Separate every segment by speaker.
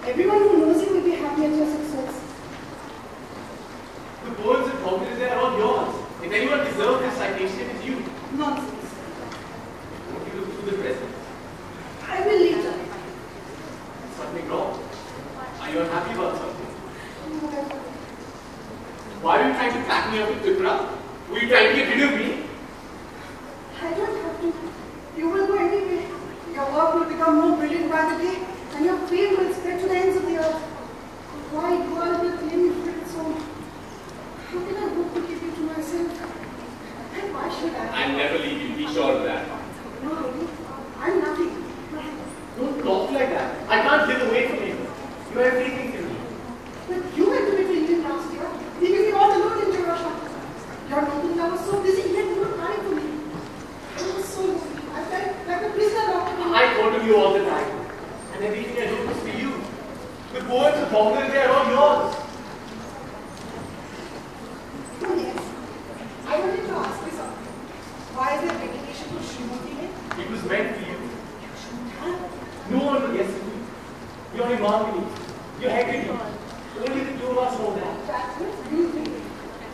Speaker 1: Everyone who knows you will be happy at your success.
Speaker 2: The poems and formulas are all yours. If anyone deserves this citation, it's you.
Speaker 1: Nonsense.
Speaker 2: Won't you look through the present?
Speaker 1: I will later.
Speaker 2: Is something wrong? Are you unhappy about something? Why are you trying to pack me up with Tipra? Were you trying to get rid of me?
Speaker 1: I don't have to. You will go anyway. Your work will become more brilliant by the day, and your fame will spread to the ends of the earth. The wide world will claim you for its own. How can I hope to keep you to myself? And why should I?
Speaker 2: I'll never leave you, be sure of that.
Speaker 1: No, really. I'm nothing.
Speaker 2: Don't talk like that. I can't live away from you. You are everything to me.
Speaker 1: But you went to Little Indian last year, leaving me all alone in Russia. Your noble I was so busy, yet you were crying for me. I was so lonely. I felt like a prisoner locked in.
Speaker 2: I thought of you all the time. And everything I do was for you. The poems and formulas, they are all yours.
Speaker 1: Oh yes. I wanted to ask you something. Why is there recognition for Srimati here?
Speaker 2: It was meant for you.
Speaker 1: You shouldn't have.
Speaker 2: No one will guess it. You're Imamini. You're Hecate. Only the two of us know that.
Speaker 1: That's what you think.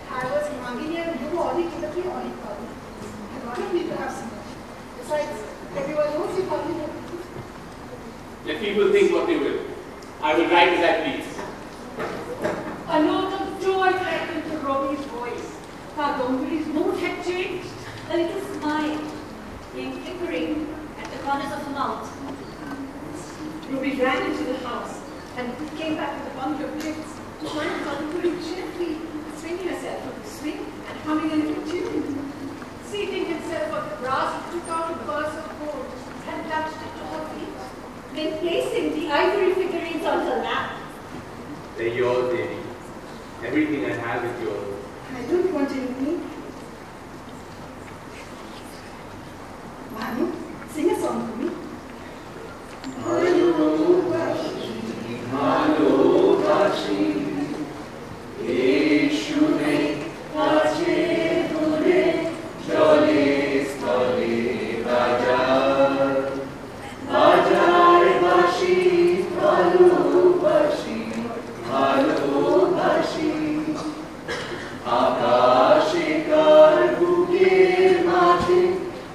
Speaker 1: I was Mangini and you were Oli Kidaki or Oli Kali. I wanted me to have so much. Besides, everyone knows you probably know.
Speaker 2: Let people think what they will. I will write as I please.
Speaker 3: A note of joy crept into Robbie's voice. Kadambari's mood had changed. A little smile came flickering at the corners of her mouth. Ruby ran into the house and came back with a bundle of gifts to find Kadambari gently swinging herself from the swing and humming a little tune. Seating himself on the grass, he took out a purse of gold and touched it to her feet. Then placing the ivory figurines on her lap.
Speaker 2: They're yours, Devi. Everything I have is yours.
Speaker 1: I don't want anything. Manu, sing a song for me.
Speaker 4: Manu Bashi, Yeshune, Ache Dure, Jole Stole Bajar, Bajar Bashi, Malu Bashi, Malu Bashi, Akashikar Bukir Machi,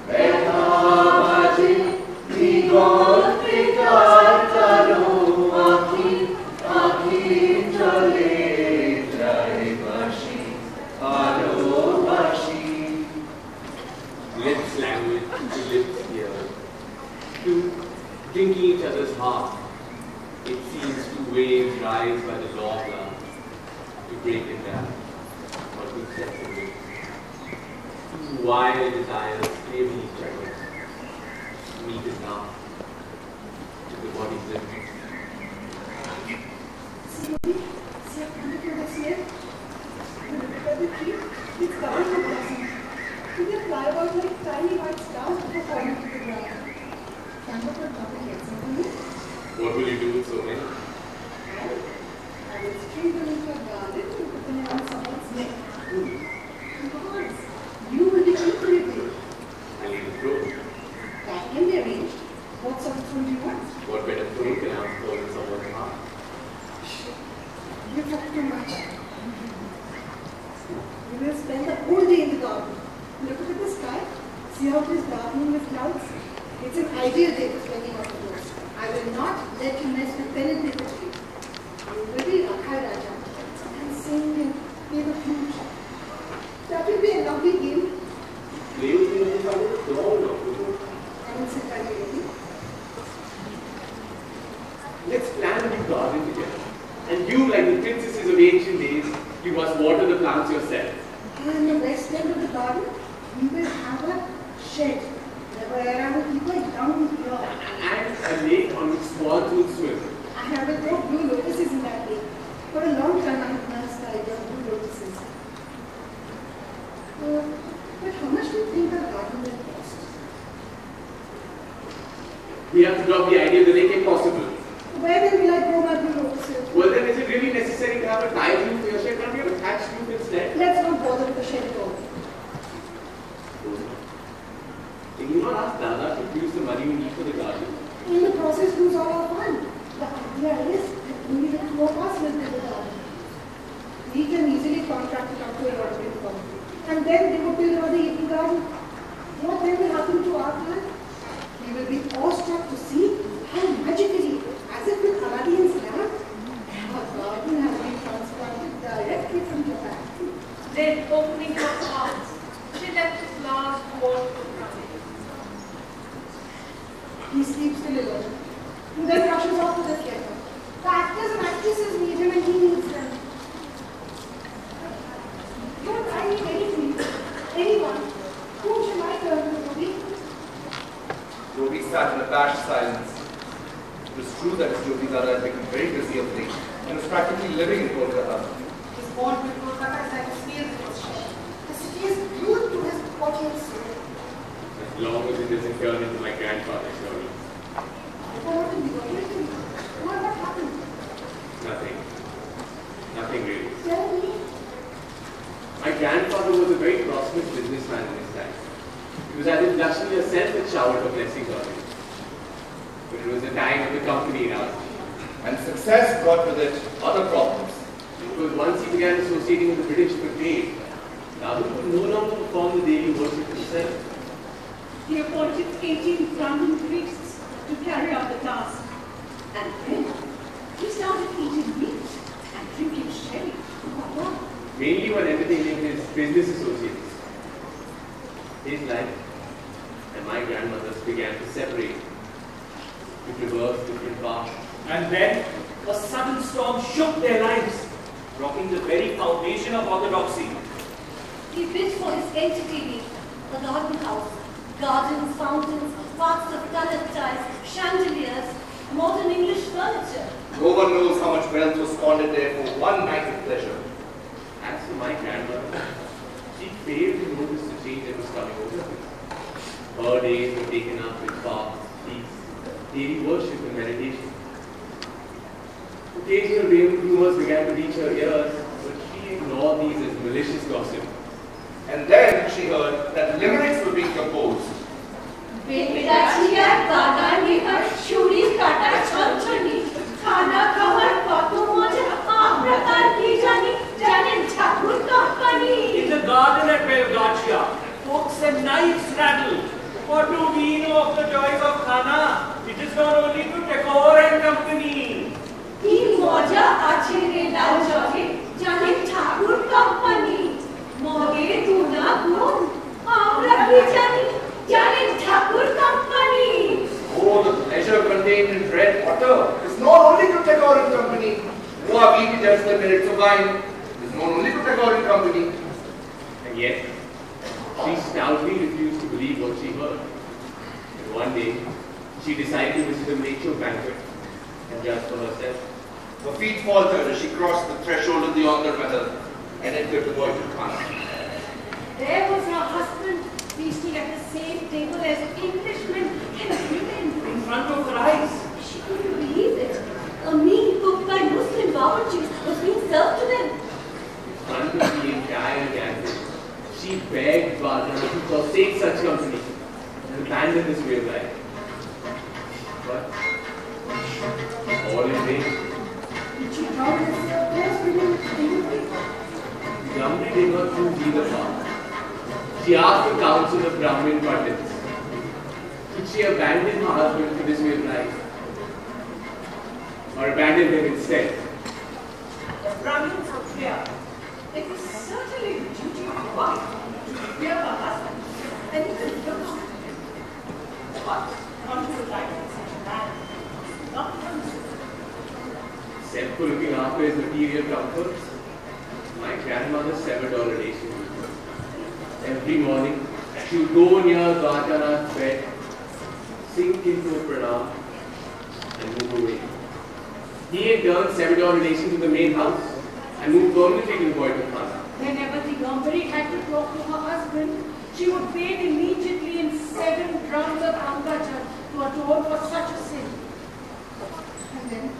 Speaker 4: Betha Machi, Nigol Pikar Taro Aki, Aki Jale Jai Bashi, Alo Bashi.
Speaker 2: Lips language to lips here. To drinking each other's heart. It seems two waves rise by the law of love. To break it down. Or to separate. Two wild desires craving each other. Meet is now. To the body's limit.
Speaker 1: See, a beautiful this year. Look at the tree. It's covered with blossoms. You can fly about like tiny white stars before falling to the ground. Can you put nothing else on me?
Speaker 2: What will you do with so many?
Speaker 1: I will string them into a garden and put them on someone's neck. Because you will be equally big.
Speaker 2: I need a throne.
Speaker 1: That can be arranged. What sort of throne do you want?
Speaker 2: What better throne can I install in someone's heart?
Speaker 1: You talk too much. We will spend the whole day in the garden. Look up at the sky. See how it is darkening with clouds? It's an ideal day for spending outdoors. I will not let you mess with pen and paper tree. You will be Rakhai Raja and sing and play the flute. That will be a lovely game.
Speaker 2: Play with me on the side of the door, no?
Speaker 1: I will sit by you ready.
Speaker 2: Let's plan a new garden together. And you, like the princesses of ancient days, you must water the plants yourself.
Speaker 1: And the west end of the garden, we will have a shed where I will keep a young deer.
Speaker 2: And a lake on which swans will swim.
Speaker 1: And I will grow blue lotuses in that lake. For a long time I have nursed the idea of blue lotuses. But how much do you think our garden will cost?
Speaker 2: We have to drop the idea that they make it possible.
Speaker 1: Where then will I grow my blue lotuses?
Speaker 2: Well then, is it really necessary to have a tile roof for your shed? Can't we have a thatched roof instead?
Speaker 1: Let's not bother with the shed at all.
Speaker 2: Can you not ask Dada to use the money we need for the garden?
Speaker 1: In the process, lose all our fun. The idea is that Two of us lived in the garden. We can easily contract it out to a lottery firm. And then they would build another Eden garden. What then will happen to our plant? We will be awestruck to see how magically, as if with Aladdin's lamp, our garden has been transplanted directly from Japan.
Speaker 3: Then, opening her arms, she let the flowers fall to the ground.
Speaker 1: He sleeps till 11. And then rushes off to the theatre. The actors and actresses need him and he needs them. Don't I need anything, anyone? Whom shall I turn to, Ruby?
Speaker 5: Ruby sat in abashed silence. It was true that his Ruby Dada had become very busy of late and was practically living in Kolkata.
Speaker 1: His bond with Kolkata is like a snail in his shell. The city is glued to his body and soul.
Speaker 2: As long as it doesn't turn into my grandfather's story.
Speaker 1: What happened?
Speaker 2: Nothing. Nothing really.
Speaker 1: Tell me.
Speaker 2: My grandfather was a very prosperous businessman in his time. It was as if Lakshmi herself had showered her blessings on him. But it was the time of the company now.
Speaker 5: And success brought with it other problems.
Speaker 2: Because once he began associating with the British for trade, Nadu could no longer perform the daily worship himself.
Speaker 3: He appointed 18 Brahmin priests to carry out the task. And then he started eating meat and drinking sherry.
Speaker 2: Mainly when entertaining his business associates. His life and my grandmother's began to separate, to traverse different paths.
Speaker 6: And then a sudden storm shook their lives, rocking the very foundation of orthodoxy.
Speaker 3: He built for his entity a garden house, gardens, fountains, pots of colored tiles, chandeliers, modern English furniture.
Speaker 5: No one knows how much wealth was squandered there for one night of pleasure.
Speaker 2: As for my grandmother, she failed to notice the change that was coming over her. Her days were taken up with fasts, feasts, daily worship and meditation. Occasional rumors began to reach her ears, but she ignored these as malicious gossip.
Speaker 5: And then she heard that limericks were being composed.
Speaker 6: In the garden at Belgachia, forks and knives rattle. What do we know of the joys of Khana? It is not only to decor and company.
Speaker 5: Oh, the pleasure contained in red water is not only to decor and company. Who we to judge the merits of wine is known only to decor and company.
Speaker 2: And yet, she stoutly refused to believe what she heard. And one day, she decided to visit a nature banquet and judge for herself.
Speaker 5: Her feet faltered as she crossed the threshold of the altar mahal and entered the void of Khana.
Speaker 3: There was her husband feasting at the same table as Englishmen and Britain.
Speaker 6: In front of her eyes.
Speaker 3: She couldn't believe it. A meal cooked by Muslim bawarchis was being served to them.
Speaker 2: In front of the entire gathering, she begged Bardana to forsake such company and abandon this way of life. But all in vain.
Speaker 1: Did she drown herself? Yes, we did.
Speaker 2: Gamli did not choose either path. She asked the council of Brahmin Pandits. Should she abandon her husband for this way of life? Or abandon him instead?
Speaker 3: The Brahmins were clear. It was certainly the duty of a wife to fear her husband and even close to him. But not to like such a man. Not considered.
Speaker 2: Except for looking after his material comforts, my grandmother severed all relation with him. Every morning, she would go near Bardana's bed, sink into a pranam, and move away. He in turn severed all relations with the main house and moved permanently to the void of Khana.
Speaker 3: Whenever the Yombari had to talk to her husband, she would bathe immediately in 7 drums of Ambajan to atone for such a sin.
Speaker 1: And then,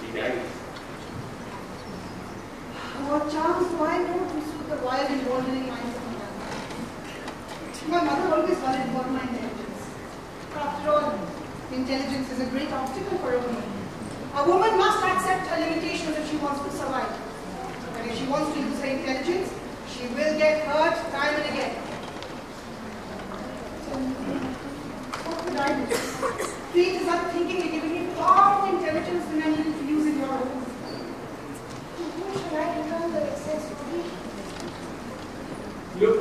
Speaker 2: She died.
Speaker 1: what charms do I know to suit the wild and wandering minds of man? My mother always worried about my intelligence. After all, intelligence is a great obstacle for a woman. A woman must accept her limitations if she wants to survive. But if she wants to use her intelligence, she will get hurt time and again. So, what could I do? Fate is unthinking and giving you far more intelligence than I need to use in your own. Who shall I return the excess to?
Speaker 2: Look,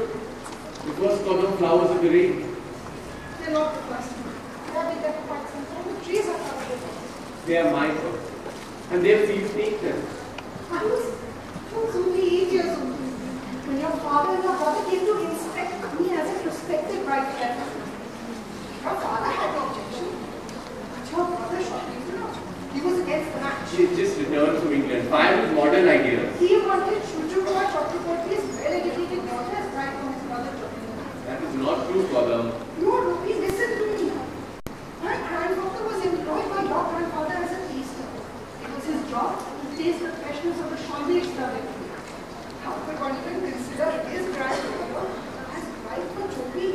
Speaker 2: the first column flowers of the rain.
Speaker 1: They're not the first. They have been there for quite some time. The trees are covered with them.
Speaker 2: They are my first. And they have seen you take them.
Speaker 1: I was only 8 years old when your father and your brother came to inspect me as a prospective wife. Your father had no objection, but your brother shot me through. He was against the match.
Speaker 2: She had just returned from England, fired with modern ideas.
Speaker 1: He wanted Chuchu Chakraborty's well-educated daughter as bride from his brother Chakraborty.
Speaker 2: That is not true, Padam.
Speaker 1: No, Ruby, listen to me. My grandfather was employed by your grandfather as a taster. It was his job to taste the freshness of the Chandelier serving. How could one even consider his grandfather as wife for Chopi?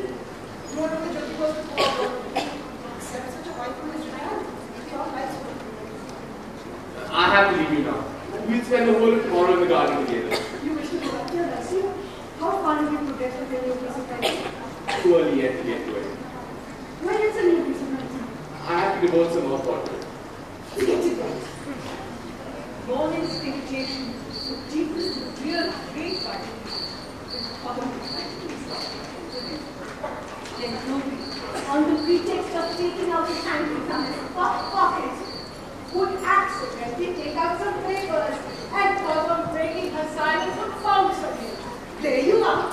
Speaker 1: No one of the Chopi was before accept such a wife from his child. If your lives were.
Speaker 2: I have to leave you now. We'll spend the whole of tomorrow in the garden together.
Speaker 1: You wish to go back to your Lassie? How far have you progressed with your new piece of writing?
Speaker 2: Too early yet to get to it.
Speaker 1: When is a new piece of writing?
Speaker 2: I have to devote some more thought to it.
Speaker 1: Get it right.
Speaker 3: Born in meditation, the deepest of real great writing, is common then Ruby, on the pretext of taking out his hand from his pocket, would accidentally take out some papers and cause on breaking her silence and found something.
Speaker 1: There you are.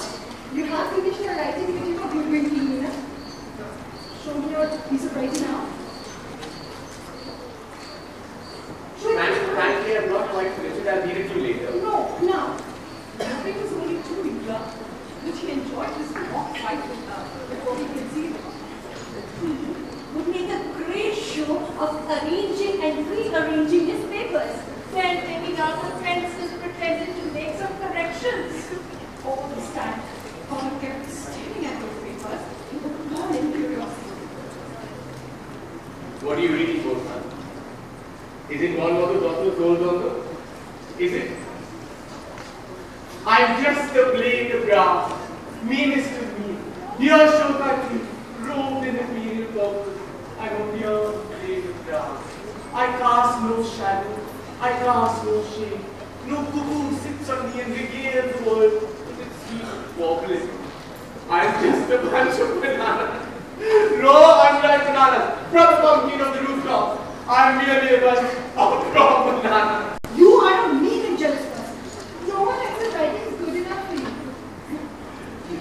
Speaker 1: You have finished your writing, but you are doing clean. Show me your piece of writing now.
Speaker 2: Frankly, I'm not quite finished it. I'll read it to you later.
Speaker 3: No, now, Ruby was only too young, which he enjoyed this mock fight with her before he conceived her. Would make a great show of arranging and rearranging his papers, then taking out the pencils pretending to make some corrections. All this time, Colin kept staring at those papers with burning curiosity.
Speaker 2: What are you reading for, son? Is it one of the doctor's old longer? Is it? I'm just a blade of grass, meanest of me, dear Shokati, robed in imperial purple. I'm a mere blade of grass. I cast no shadow, I cast no shade. No cuckoo sits on me and regales the world with its sweet wobbling. I'm just a bunch of bananas, raw unripe bananas from the pumpkin of the rooftop. I'm merely a bunch of raw bananas.
Speaker 1: You are a mean and jealous person. No one else's writing is good enough for you.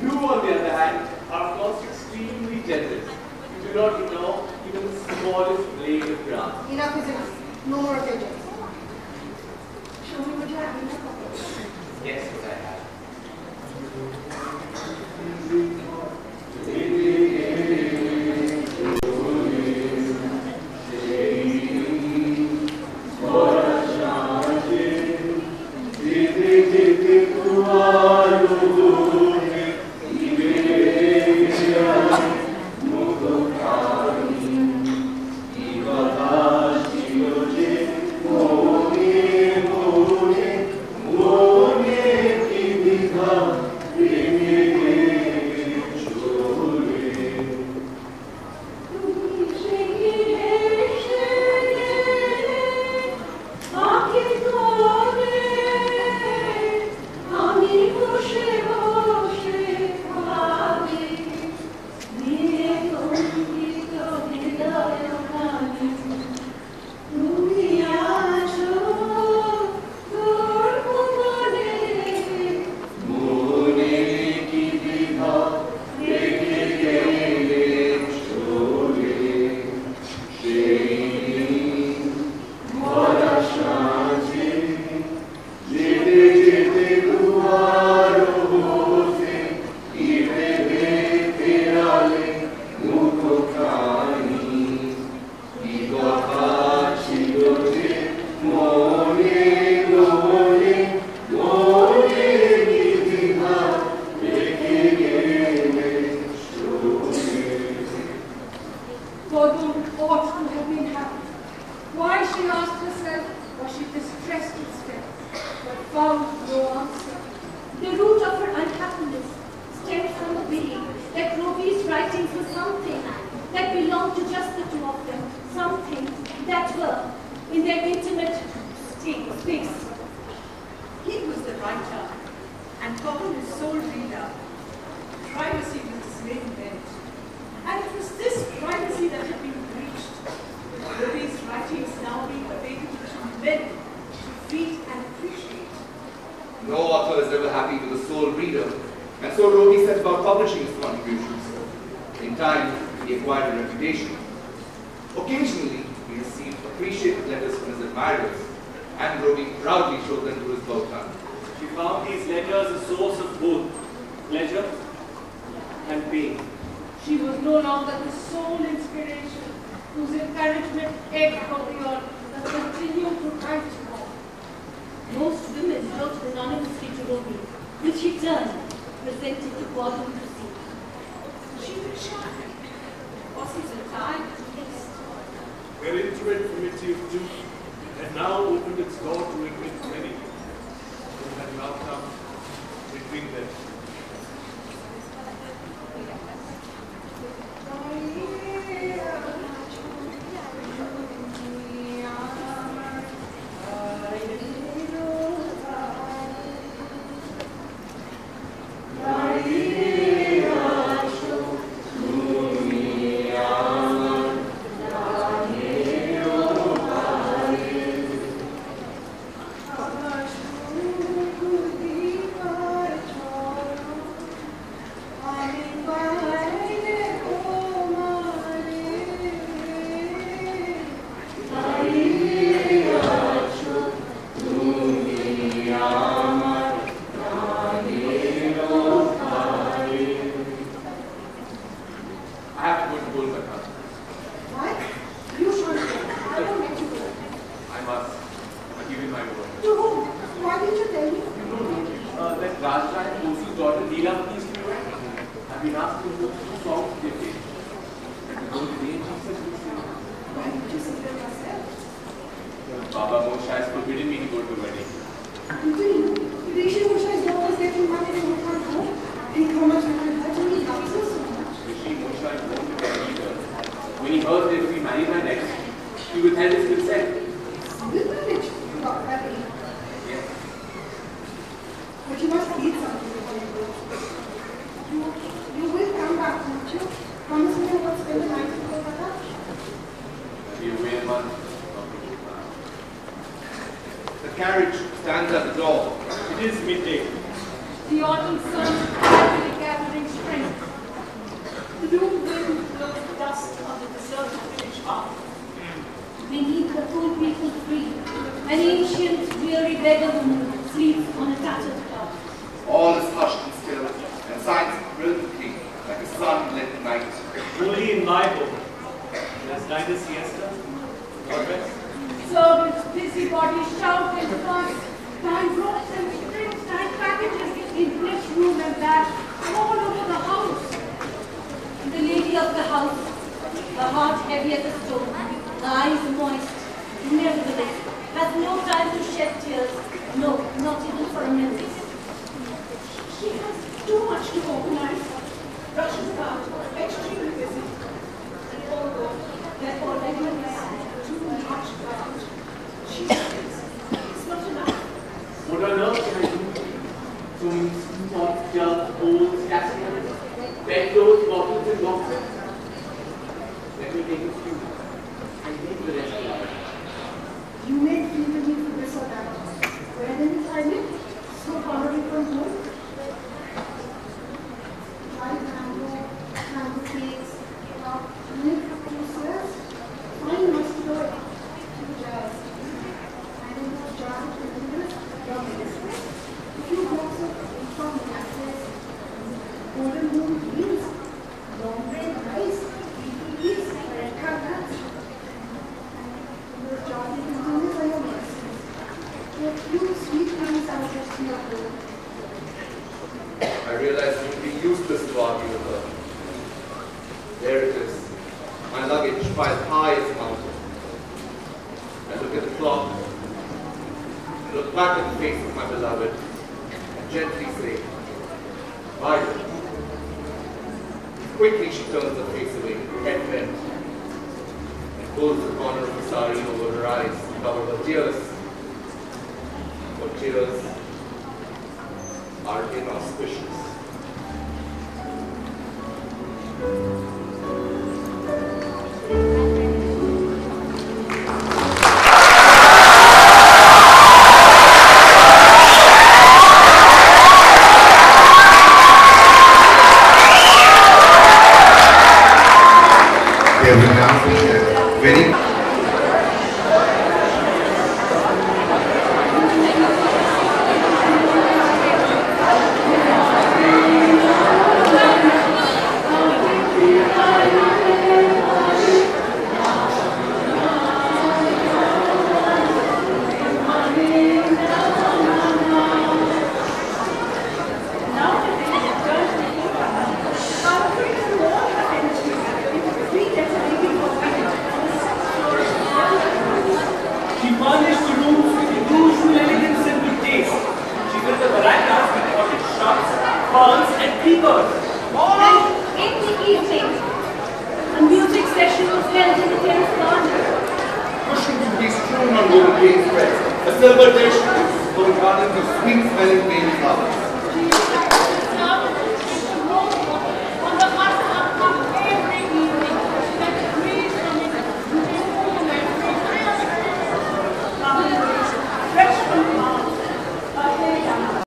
Speaker 2: You, on the other hand, are of course extremely generous. You do not ignore even the smallest blade of grass.
Speaker 1: Enough is enough. No more of your jealousy. Show me what you have in your pocket.
Speaker 2: Yes, what I have.
Speaker 4: Oh
Speaker 3: found no answer. The root of her unhappiness stemmed from the belief that Robi's writings were something that belonged to just the two of them, something that were in their intimate space.
Speaker 7: He was the writer, and Cotton was sole reader. Privacy was his main bent. And it was this privacy that had been breached. Robi's writings now being available to men to read and appreciate.
Speaker 5: No author is ever happy with a sole reader, and so Robi set about publishing his contributions. In time, he acquired a reputation. Occasionally, he received appreciative letters from his admirers, and Robi proudly showed them to his bow-tongue.
Speaker 6: She found these letters a source of both pleasure and pain.
Speaker 3: She was no longer the sole inspiration whose encouragement ebbed from the earth but continued to write more. Most women wrote anonymously to Robi, which he turned, presented to Gordon to see.
Speaker 7: She was shy. Was his entire taste?
Speaker 8: Their intimate committee of two had now opened its door to admit many who had now come between them.
Speaker 5: I realized it would be useless to argue with her. There it is, my luggage piled high as a mountain. I look at the clock. look back at the face of my beloved and gently say, Violet. Quickly she turns her face away, head bent, and pulls the corner of the sari over her eyes to cover her tears. For tears are inauspicious. A silver dish full of gardens of sweet-smelling green flowers.